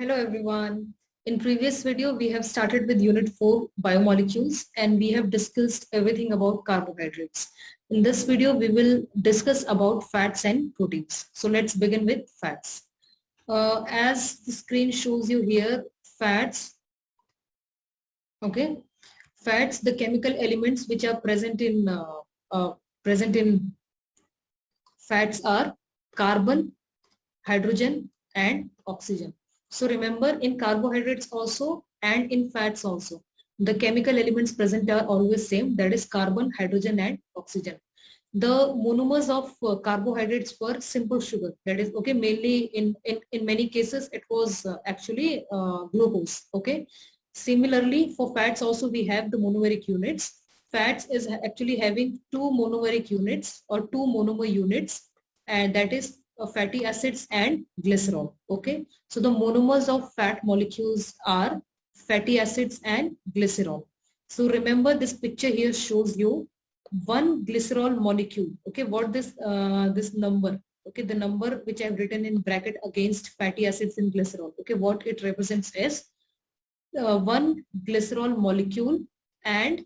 Hello everyone. In previous video, we have started with Unit 4 biomolecules and we have discussed everything about carbohydrates. In this video, we will discuss about fats and proteins. So let's begin with fats. As the screen shows you here, fats, okay, fats, the chemical elements which are present in fats are carbon, hydrogen and oxygen. So remember, in carbohydrates also and in fats also, the chemical elements present are always same, that is carbon, hydrogen and oxygen. The monomers of carbohydrates were simple sugar, that is okay, mainly in many cases it was actually glucose. Okay, similarly for fats also we have the monomeric units. Fats is actually having two monomeric units or two monomer units, and that is fatty acids and glycerol. Okay, so the monomers of fat molecules are fatty acids and glycerol. So remember, this picture here shows you one glycerol molecule. Okay, what this number, okay, the number which I have written in bracket against fatty acids and glycerol, okay, what it represents is one glycerol molecule and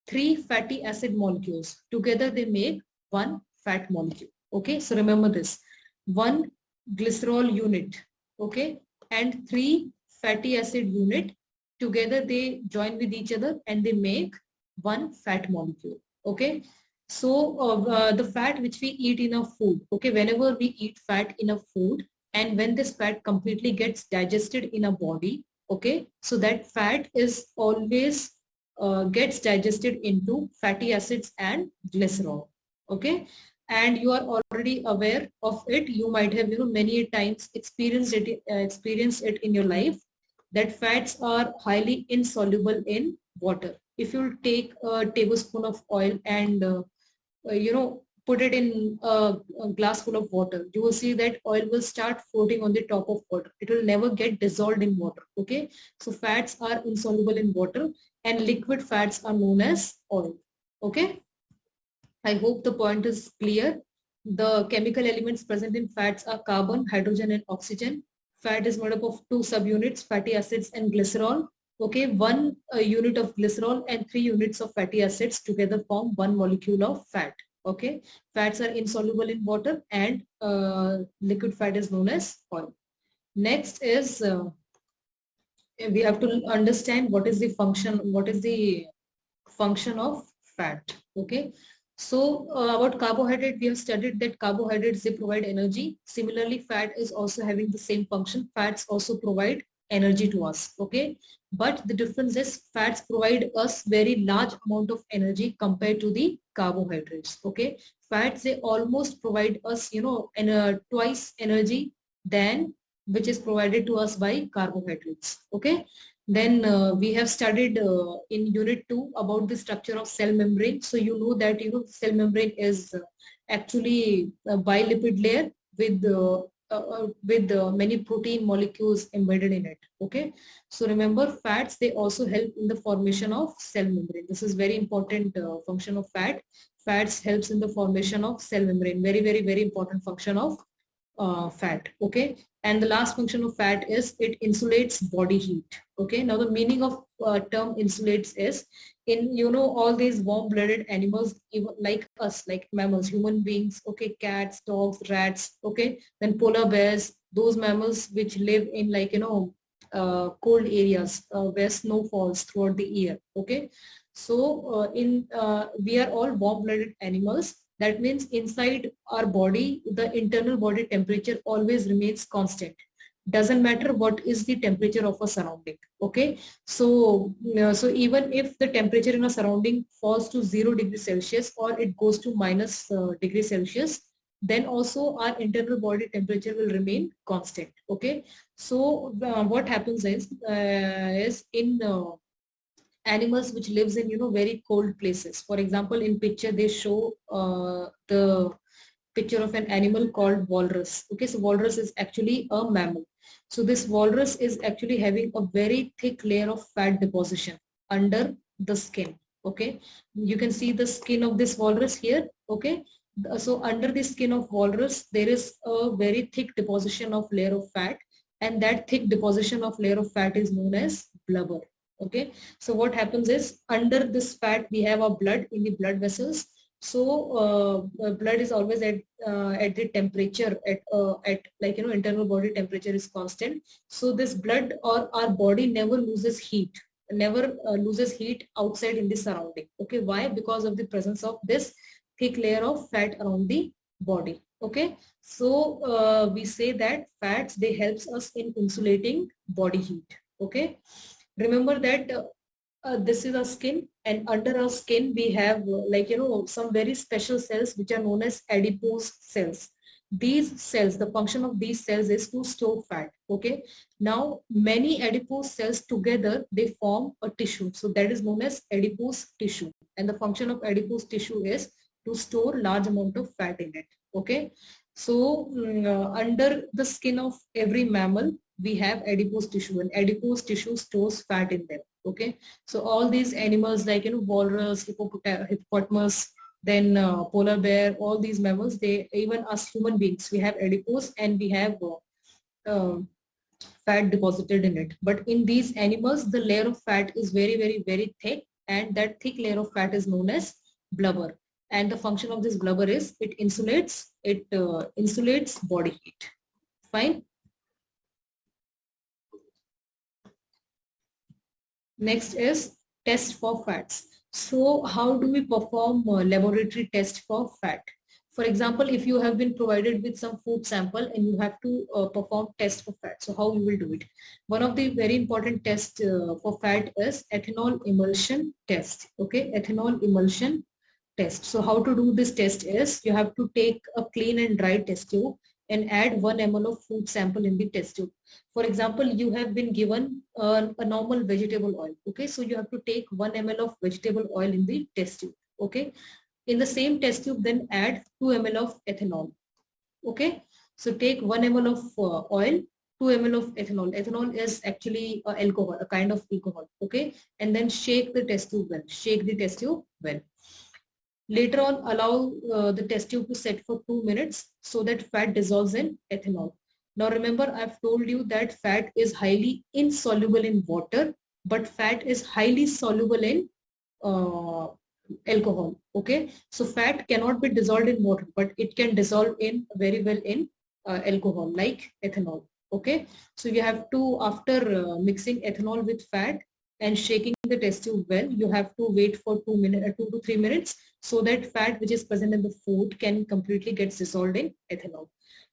three fatty acid molecules. Together they make one fat molecule. Okay, so remember this, one glycerol unit, okay, and three fatty acid unit, together they join with each other and they make one fat molecule. Okay, so the fat which we eat in our food, okay, whenever we eat fat in a food and when this fat completely gets digested in a body, okay, so that fat is always gets digested into fatty acids and glycerol. Okay, and you are already aware of it, you might have many times experienced it in your life, that fats are highly insoluble in water. If you take a tablespoon of oil and put it in a glass full of water, you will see that oil will start floating on the top of water. It will never get dissolved in water. Okay, so fats are insoluble in water and liquid fats are known as oil. Okay, I hope the point is clear. The chemical elements present in fats are carbon, hydrogen and oxygen. Fat is made up of two subunits, fatty acids and glycerol. Okay, one unit of glycerol and three units of fatty acids together form one molecule of fat. Okay, fats are insoluble in water and liquid fat is known as oil. Next is we have to understand what is the function of fat. Okay, so about carbohydrate, we have studied that carbohydrates, they provide energy. Similarly, fat is also having the same function. Fats also provide energy to us. Okay, but the difference is fats provide us very large amount of energy compared to the carbohydrates. Okay, fats, they almost provide us twice energy than which is provided to us by carbohydrates. Okay, then we have studied in unit 2 about the structure of cell membrane. So you know that cell membrane is actually a bilipid layer with many protein molecules embedded in it. Okay, so remember, fats, they also help in the formation of cell membrane. This is very important function of fat. Fats helps in the formation of cell membrane. Very important function of fat. Okay, and the last function of fat is it insulates body heat. Okay, now the meaning of term insulates is, in all these warm-blooded animals, even like us, like mammals, human beings, okay, cats, dogs, rats, okay, then polar bears, those mammals which live in cold areas where snow falls throughout the year. Okay, so we are all warm-blooded animals. That means inside our body, the internal body temperature always remains constant. Doesn't matter what is the temperature of a surrounding. Okay, so so even if the temperature in a surrounding falls to 0 degrees Celsius or it goes to minus degree Celsius, then also our internal body temperature will remain constant. Okay, so what happens is in animals which lives in very cold places. For example, in picture they show the picture of an animal called walrus. Okay, so walrus is actually a mammal. So this walrus is actually having a very thick layer of fat deposition under the skin. Okay, you can see the skin of this walrus here. Okay, so under the skin of walrus there is a very thick deposition of layer of fat, and that thick deposition of layer of fat is known as blubber. Okay, so what happens is under this fat we have a blood in the blood vessels. So blood is always at the temperature at like internal body temperature is constant. So this blood or our body never loses heat, never loses heat outside in the surrounding. Okay, why? Because of the presence of this thick layer of fat around the body. Okay, so we say that fats, they helps us in insulating body heat. Okay, remember that this is our skin, and under our skin we have some very special cells which are known as adipose cells. These cells, the function of these cells is to store fat. Okay, now many adipose cells together they form a tissue, so that is known as adipose tissue, and the function of adipose tissue is to store large amount of fat in it. Okay, so under the skin of every mammal we have adipose tissue, and adipose tissue stores fat in them. Okay, so all these animals like walrus, hippopotamus, then polar bear, all these mammals, they, even us human beings, we have adipose and we have fat deposited in it. But in these animals the layer of fat is very thick, and that thick layer of fat is known as blubber, and the function of this blubber is it insulates body heat. Fine. Next is test for fats. So how do we perform laboratory test for fat? For example, if you have been provided with some food sample and you have to perform test for fat, so how you will do it? One of the very important tests for fat is ethanol emulsion test. Okay, ethanol emulsion test. So how to do this test is you have to take a clean and dry test tube and add 1 ml of food sample in the test tube. For example, you have been given a normal vegetable oil. Okay, so you have to take 1 ml of vegetable oil in the test tube. Okay, in the same test tube then add 2 ml of ethanol. Okay, so take 1 ml of oil, 2 ml of ethanol. Ethanol is actually alcohol, a kind of alcohol. Okay, and then shake the test tube well. Shake the test tube well. Later on, allow the test tube to set for 2 minutes so that fat dissolves in ethanol. Now remember, I've told you that fat is highly insoluble in water, but fat is highly soluble in alcohol. Okay, so fat cannot be dissolved in water, but it can dissolve in very well in alcohol like ethanol. Okay, so you have to, after mixing ethanol with fat and shaking the test tube well, you have to wait for 2 to 3 minutes so that fat which is present in the food can completely get dissolved in ethanol.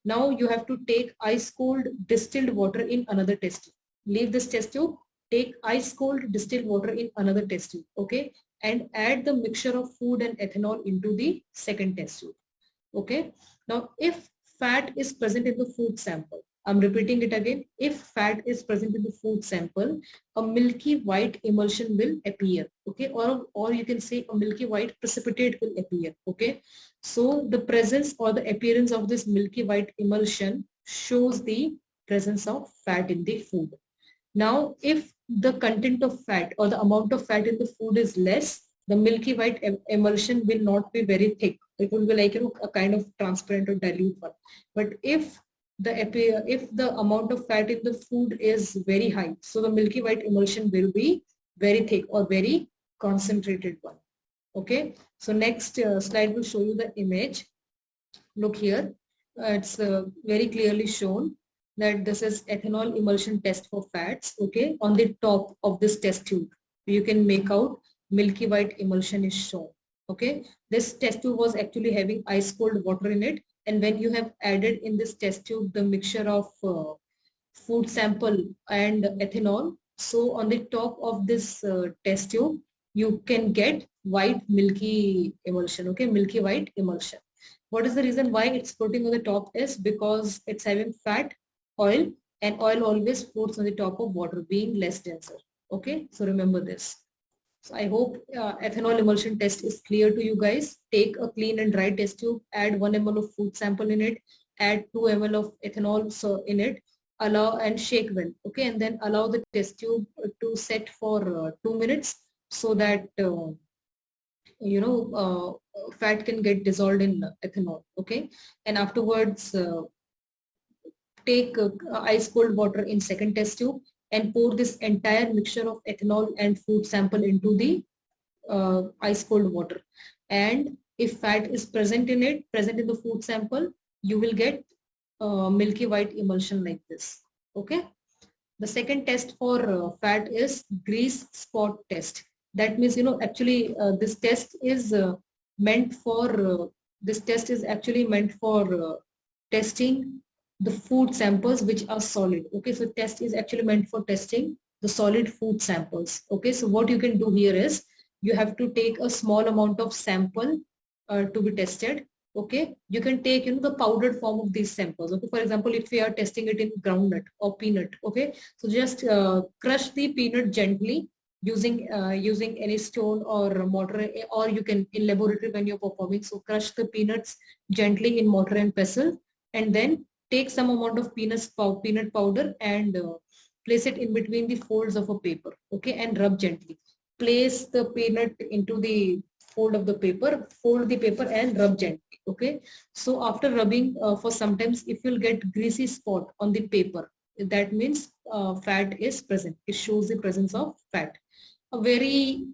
Now you have to take ice cold distilled water in another test tube. Leave this test tube, take ice cold distilled water in another test tube. Okay, and add the mixture of food and ethanol into the second test tube. Okay, now if fat is present in the food sample, I'm repeating it again, if fat is present in the food sample, a milky white emulsion will appear. Okay, or you can say a milky white precipitate will appear. Okay, so the presence or the appearance of this milky white emulsion shows the presence of fat in the food. Now if the content of fat or the amount of fat in the food is less, the milky white emulsion will not be very thick. It will be like a kind of transparent or dilute one. But if the amount of fat in the food is very high, so the milky white emulsion will be very thick or very concentrated one. Okay, so next slide will show you the image. Look here, it's very clearly shown that this is ethanol emulsion test for fats. Okay, on the top of this test tube you can make out milky white emulsion is shown. Okay, this test tube was actually having ice cold water in it, and when you have added in this test tube the mixture of food sample and ethanol, so on the top of this test tube you can get white milky emulsion. Okay, milky white emulsion. What is the reason why it's floating on the top is because it's having fat, oil, and oil always floats on the top of water, being less denser. Okay, so remember this. So I hope ethanol emulsion test is clear to you guys. Take a clean and dry test tube, add 1 ml of food sample in it, add 2 ml of ethanol in it, allow and shake well. Okay, and then allow the test tube to set for 2 minutes so that fat can get dissolved in ethanol. Okay, and afterwards take ice cold water in second test tube and pour this entire mixture of ethanol and food sample into the ice cold water. And if fat is present in it, present in the food sample, you will get milky white emulsion like this. Okay. The second test for fat is grease spot test. That means, actually this test is meant for, testing the food samples which are solid. Okay, so test is actually meant for testing the solid food samples. Okay, so what you can do here is you have to take a small amount of sample to be tested. Okay, you can take the powdered form of these samples. Okay, for example, if we are testing it in groundnut or peanut. Okay, so just crush the peanut gently using any stone or mortar, or you can in laboratory when you're performing. So crush the peanuts gently in mortar and pestle, and then take some amount of peanut powder and place it in between the folds of a paper. Okay, and rub gently. Place the peanut into the fold of the paper, fold the paper and rub gently. Okay, so after rubbing for sometimes, if you'll get greasy spot on the paper, that means fat is present. It shows the presence of fat. A very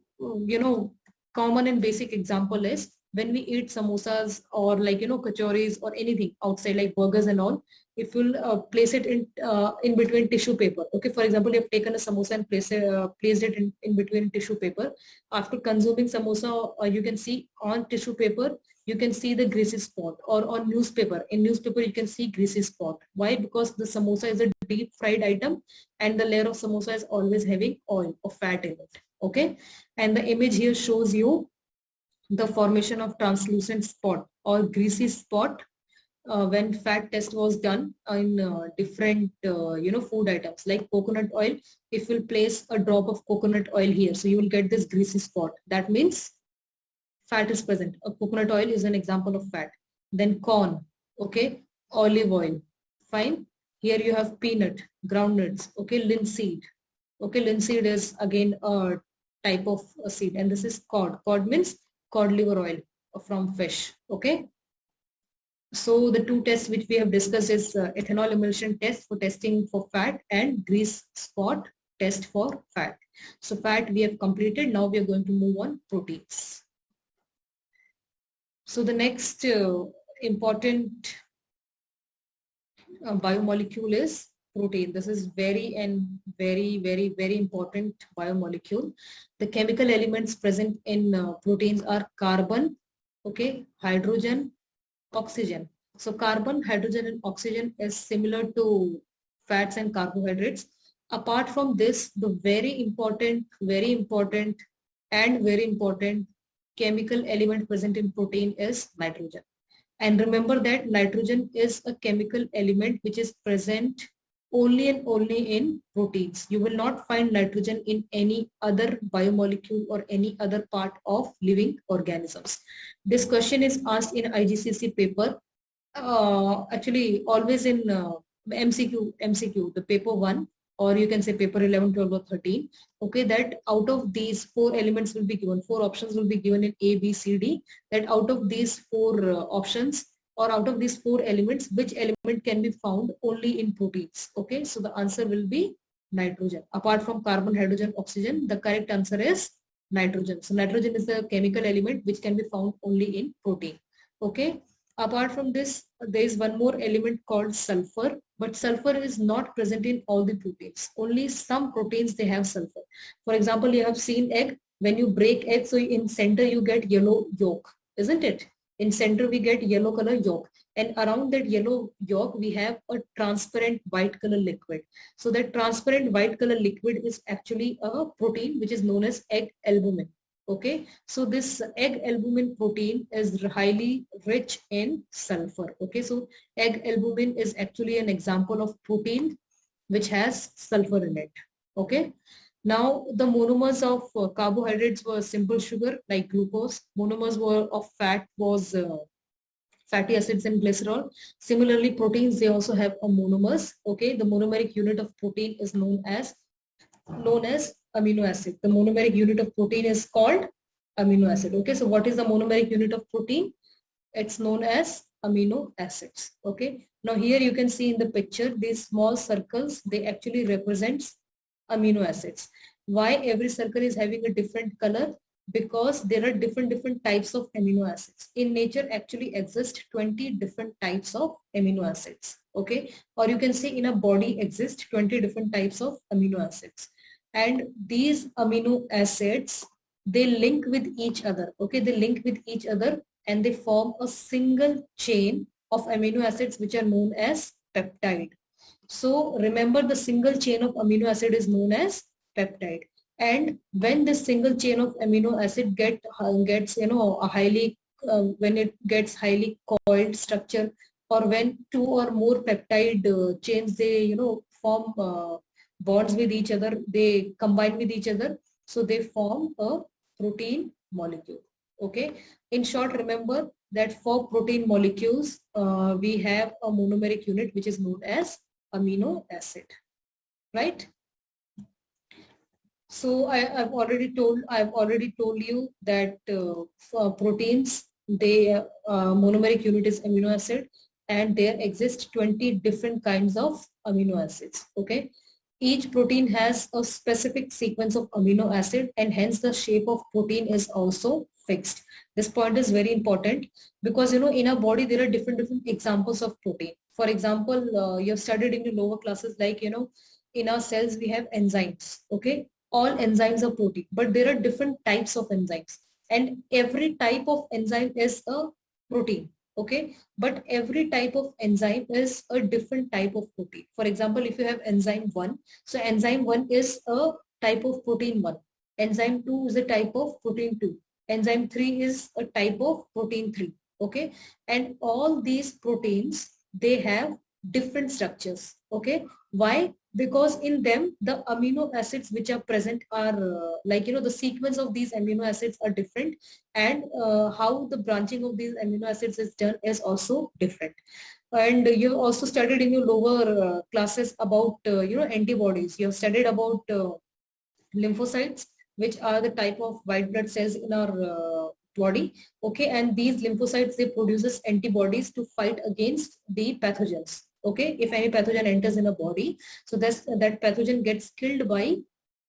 common and basic example is when we eat samosas or kachoris or anything outside like burgers and all. If you'll place it in between tissue paper. Okay, for example, you have taken a samosa and placed it in between tissue paper. After consuming samosa, you can see on tissue paper, you can see the greasy spot, or on newspaper. In newspaper, you can see greasy spot. Why? Because the samosa is a deep fried item and the layer of samosa is always having oil or fat in it. Okay, and the image here shows you the formation of translucent spot or greasy spot when fat test was done in different food items like coconut oil. If you'll place a drop of coconut oil here, so you will get this greasy spot. That means fat is present. A coconut oil is an example of fat. Then corn, okay, olive oil, fine. Here you have peanut, groundnuts, okay, linseed. Okay, linseed is again a type of a seed, and this is cod. Cod means cod liver oil from fish. Okay. So the two tests which we have discussed is ethanol emulsion test for testing for fat and grease spot test for fat. So fat we have completed. Now we are going to move on proteins. So the next important biomolecule is protein. This is very important biomolecule. The chemical elements present in proteins are carbon, okay, hydrogen, oxygen. So carbon, hydrogen and oxygen is similar to fats and carbohydrates. Apart from this, the very important chemical element present in protein is nitrogen. And remember that nitrogen is a chemical element which is present only and only in proteins. You will not find nitrogen in any other biomolecule or any other part of living organisms. This question is asked in IGCSE paper, actually always in MCQ, the paper 1, or you can say paper 11, 12 or 13. Okay, that out of these 4 elements will be given, 4 options will be given in A, B, C, D, that out of these 4 options or out of these 4 elements, which element can be found only in proteins. Okay, so the answer will be nitrogen. Apart from carbon, hydrogen, oxygen, the correct answer is nitrogen. So nitrogen is the chemical element which can be found only in protein. Okay, apart from this, there is one more element called sulfur, but sulfur is not present in all the proteins. Only some proteins they have sulfur. For example, you have seen egg. When you break egg, so in center you get yellow yolk, isn't it? In center we get yellow color yolk, and around that yellow yolk we have a transparent white color liquid. So that transparent white color liquid is actually a protein which is known as egg albumin. Okay, so this egg albumin protein is highly rich in sulfur. Okay, so egg albumin is actually an example of protein which has sulfur in it. Okay, now the monomers of carbohydrates were simple sugar like glucose. Monomers were of fat was fatty acids and glycerol. Similarly, proteins, they also have a monomers. Okay, the monomeric unit of protein is known as amino acid. The monomeric unit of protein is called amino acid. Okay, so what is the monomeric unit of protein? It's known as amino acids. Okay. Now here you can see in the picture, these small circles, they actually represents amino acids. Why every circle is having a different color? Because there are different types of amino acids. In nature actually exist 20 different types of amino acids. Okay. Or you can say in a body exist 20 different types of amino acids. And these amino acids, they link with each other. Okay. They link with each other and they form a single chain of amino acids which are known as peptide. So remember, the single chain of amino acid is known as peptide. And when this single chain of amino acid gets a highly when it gets highly coiled structure, or when two or more peptide chains, they form bonds with each other, they combine with each other, so they form a protein molecule. Okay. In short, remember that for protein molecules, we have a monomeric unit which is known as amino acid, right? So I've already told you that for proteins, they monomeric unit is amino acid, and there exist 20 different kinds of amino acids. Okay. Each protein has a specific sequence of amino acid, and hence the shape of protein is also fixed. This point is very important because in our body there are different examples of protein. For example, you have studied in your lower classes, like in our cells we have enzymes. Okay. All enzymes are protein, but there are different types of enzymes, and every type of enzyme is a protein. Okay. But every type of enzyme is a different type of protein. For example, if you have enzyme 1, so enzyme 1 is a type of protein 1. Enzyme 2 is a type of protein 2. Enzyme 3 is a type of protein 3. Okay. And all these proteins, they have different structures. Okay. Why? Because in them the amino acids which are present are the sequence of these amino acids are different, and how the branching of these amino acids is done is also different. And you also studied in your lower classes about antibodies. You have studied about lymphocytes, which are the type of white blood cells in our body. Okay. And these lymphocytes, they produces antibodies to fight against the pathogens. Okay. If any pathogen enters in a body, so that pathogen gets killed by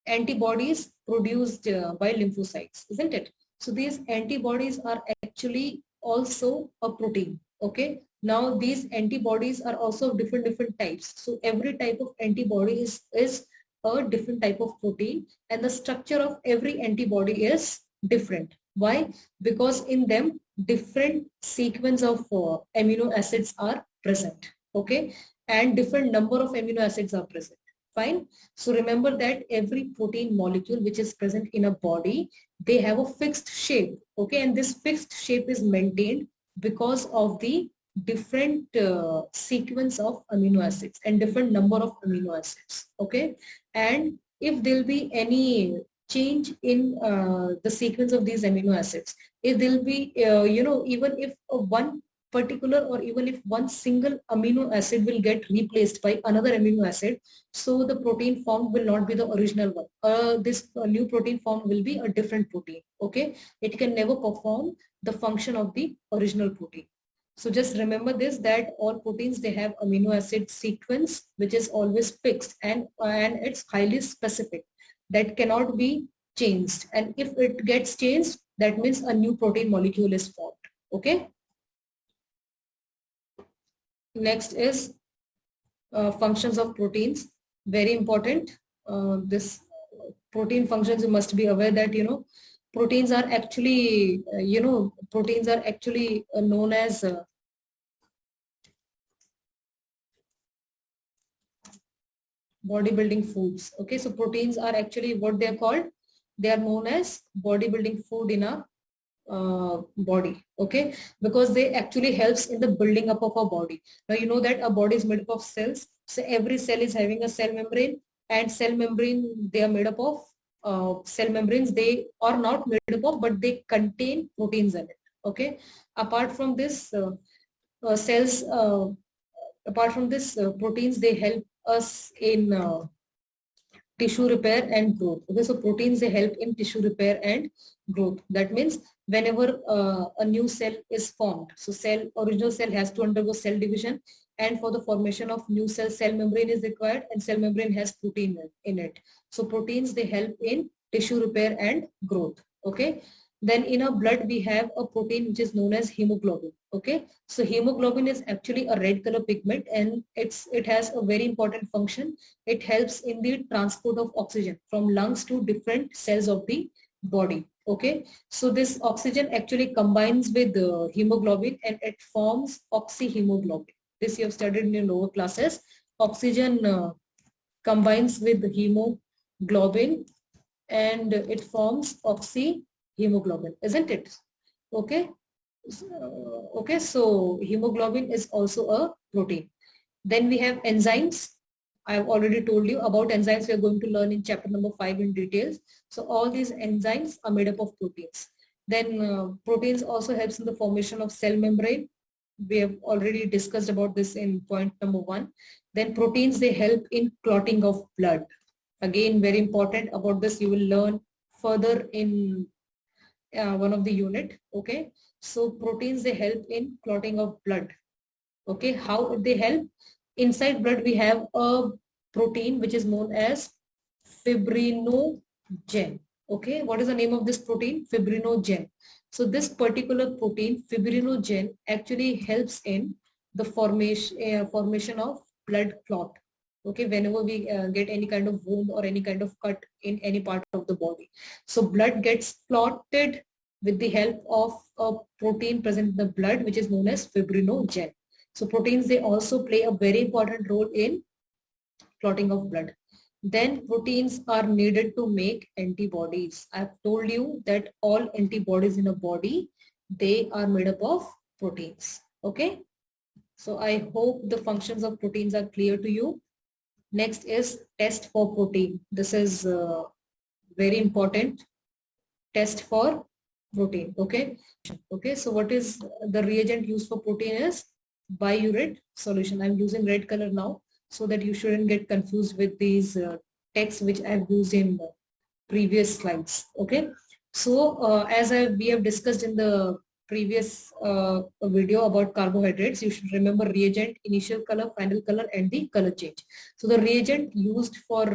antibodies produced by lymphocytes, isn't it? So these antibodies are actually also a protein. Okay. Now these antibodies are also different types. So every type of antibody is a different type of protein, and the structure of every antibody is different. Why? Because in them different sequence of amino acids are present. Okay. And different number of amino acids are present. Fine. So remember that every protein molecule which is present in a body, they have a fixed shape. Okay. And this fixed shape is maintained because of the different sequence of amino acids and different number of amino acids. Okay. And if there will be any change in the sequence of these amino acids, if there will be even if one particular, or even if one single amino acid will get replaced by another amino acid, so the protein formed will not be the original one. This new protein formed will be a different protein. Okay. It can never perform the function of the original protein. So just remember this, that all proteins, they have amino acid sequence which is always fixed, and it's highly specific, that cannot be changed. And if it gets changed, that means a new protein molecule is formed. Okay. Next is functions of proteins. Very important. This protein functions, you must be aware that proteins are actually known as bodybuilding foods. Okay. So proteins are actually what they are called. They are known as bodybuilding food in a body. Okay. Because they actually helps in the building up of our body. Now you know that our body is made up of cells. So every cell is having a cell membrane, and cell membrane, they are made up of cell membranes. They are not made up of, but they contain proteins in it. Okay. Apart from this, cells, apart from this, proteins, they help us in tissue repair and growth. Okay, so proteins, they help in tissue repair and growth. That means whenever a new cell is formed, so original cell has to undergo cell division, and for the formation of new cell membrane is required, and cell membrane has protein in it. So proteins, they help in tissue repair and growth. Okay, then in our blood we have a protein which is known as hemoglobin. Okay, so hemoglobin is actually a red color pigment, and it has a very important function. It helps in the transport of oxygen from lungs to different cells of the body. Okay, so this oxygen actually combines with the hemoglobin and it forms oxyhemoglobin. This you have studied in your lower classes. Oxygen combines with the hemoglobin and it forms oxyhemoglobin, isn't it? Okay. Okay, so hemoglobin is also a protein. Then we have enzymes. I've already told you about enzymes. We are going to learn in chapter number 5 in details. So all these enzymes are made up of proteins. Then proteins also helps in the formation of cell membrane. We have already discussed about this in point number 1. Then proteins, they help in clotting of blood. Again, very important. About this you will learn further in one of the unit. Okay, so proteins, they help in clotting of blood. Okay, how they help? Inside blood we have a protein which is known as fibrinogen. Okay, what is the name of this protein? Fibrinogen. So this particular protein, fibrinogen, actually helps in the formation of blood clot. Okay, whenever we get any kind of wound or any kind of cut in any part of the body, so blood gets clotted with the help of a protein present in the blood which is known as fibrinogen. So proteins, they also play a very important role in clotting of blood. Then proteins are needed to make antibodies. I've told you that all antibodies in a body, they are made up of proteins. Okay, so I hope the functions of proteins are clear to you. Next is test for protein. This is very important. Test for protein. Okay, so what is the reagent used for protein is biuret solution. I'm using red color now so that you shouldn't get confused with these texts which I've used in the previous slides. Okay, so as we have discussed in the previous video about carbohydrates, you should remember reagent, initial color, final color, and the color change. So the reagent used for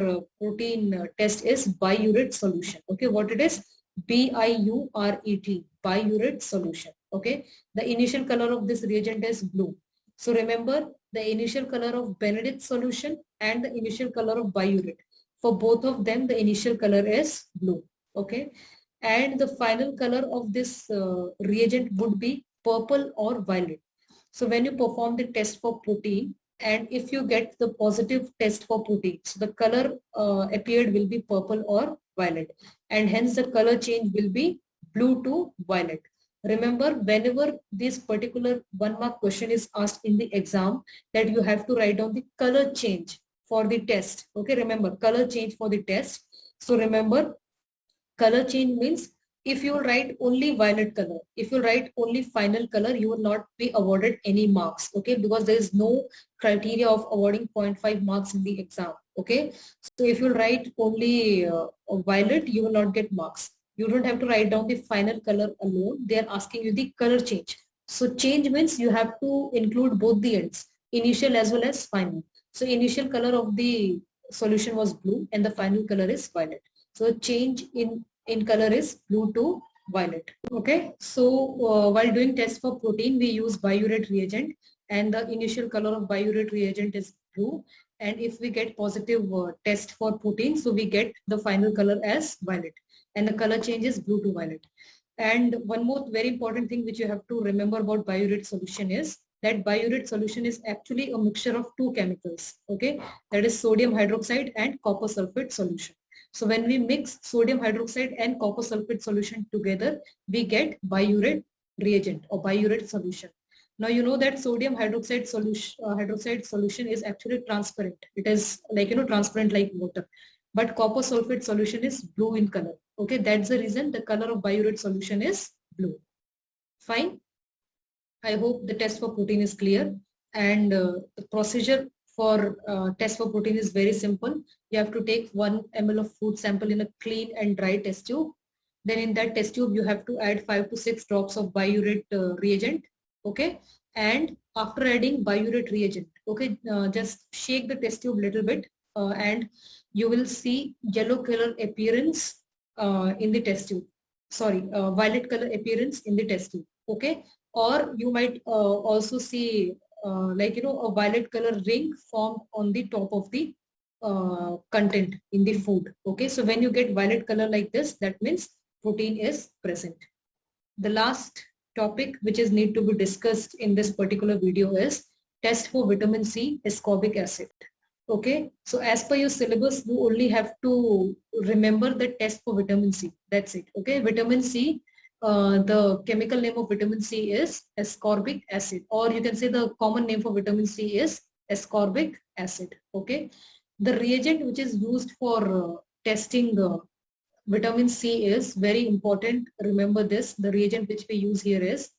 protein test is biuret solution. Okay, what it is? BIURET, biuret solution. Okay, the initial color of this reagent is blue. So remember the initial color of Benedict solution and the initial color of biuret. For both of them, the initial color is blue. Okay, and the final color of this reagent would be purple or violet. So when you perform the test for protein, and if you get the positive test for protein, so the color appeared will be purple or violet, and hence the color change will be blue to violet. Remember, whenever this particular 1-mark question is asked in the exam, that you have to write down the color change for the test. Okay, remember color change for the test. So remember, color change means if you write only violet color, if you write only final color, you will not be awarded any marks. Okay, because there is no criteria of awarding 0.5 marks in the exam. Okay, so if you write only violet, you will not get marks. You don't have to write down the final color alone. They are asking you the color change. So change means you have to include both the ends, initial as well as final. So initial color of the solution was blue and the final color is violet. So change in color is blue to violet. Okay, so while doing test for protein, we use biuret reagent, and the initial color of biuret reagent is blue. And if we get positive test for protein, so we get the final color as violet, and the color change is blue to violet. And one more very important thing which you have to remember about biuret solution is that biuret solution is actually a mixture of two chemicals. Okay, that is sodium hydroxide and copper sulfate solution. So when we mix sodium hydroxide and copper sulfate solution together, we get biuret reagent or biuret solution. Now you know that sodium hydroxide solution is actually transparent. It is like, transparent like water. But copper sulfate solution is blue in color. Okay, that's the reason the color of biuret solution is blue. Fine. I hope the test for protein is clear, and the procedure for test for protein is very simple. You have to take 1 ml of food sample in a clean and dry test tube. Then in that test tube, you have to add 5 to 6 drops of biuret reagent. Okay. And after adding biuret reagent, okay, just shake the test tube a little bit and you will see yellow color appearance in the test tube. Sorry, violet color appearance in the test tube. Okay. Or you might also see a violet color ring formed on the top of the content in the food. Okay. So when you get violet color like this, that means protein is present. The last topic which is need to be discussed in this particular video is test for vitamin C ascorbic acid. Okay, so as per your syllabus, you only have to remember the test for vitamin C. That's it. Okay, vitamin C, the chemical name of vitamin C is ascorbic acid, or you can say the common name for vitamin C is ascorbic acid. Okay, the reagent which is used for testing vitamin C is very important. Remember this, the reagent which we use here is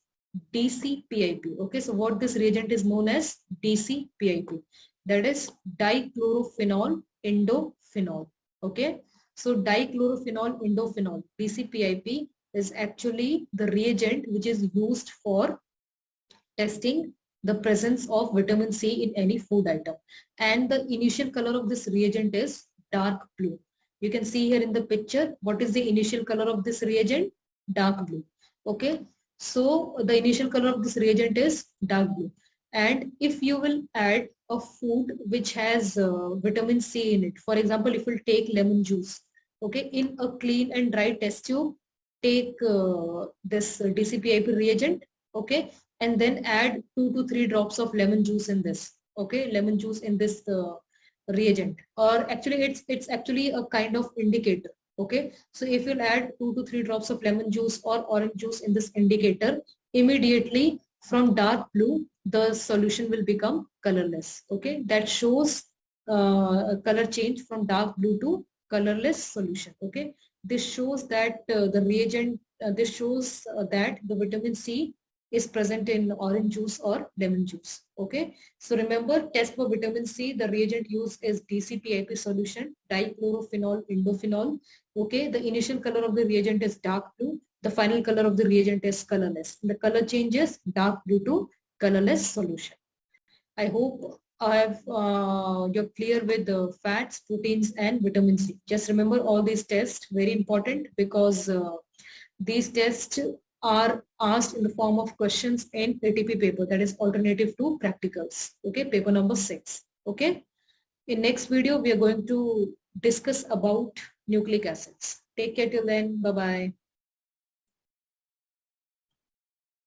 DCPIP. Okay, so what this reagent is known as DCPIP. That is dichlorophenol indophenol. Okay, so dichlorophenol indophenol, DCPIP, is actually the reagent which is used for testing the presence of vitamin C in any food item. And the initial color of this reagent is dark blue. You can see here in the picture, what is the initial color of this reagent? Dark blue. Okay, so the initial color of this reagent is dark blue. And if you will add a food which has vitamin C in it, for example, if you take lemon juice, okay, in a clean and dry test tube, take this DCPIP reagent, okay, and then add 2 to 3 drops of lemon juice in this, okay, lemon juice in this reagent, or actually it's actually a kind of indicator. Okay, so if you'll add 2 to 3 drops of lemon juice or orange juice in this indicator, immediately from dark blue the solution will become colorless. Okay, that shows color change from dark blue to colorless solution. Okay, this shows that the reagent this shows that the vitamin C is present in orange juice or lemon juice. Okay, so remember, test for vitamin C, the reagent used is DCPIP solution, dichlorophenol indophenol. Okay, the initial color of the reagent is dark blue, the final color of the reagent is colorless. The color changes dark blue to colorless solution. I hope you're clear with the fats, proteins and vitamin C. Just remember all these tests, very important, because these tests are asked in the form of questions in ATP paper, that is alternative to practicals. Okay, paper number 6. Okay, in next video we are going to discuss about nucleic acids. Take care till then. Bye bye.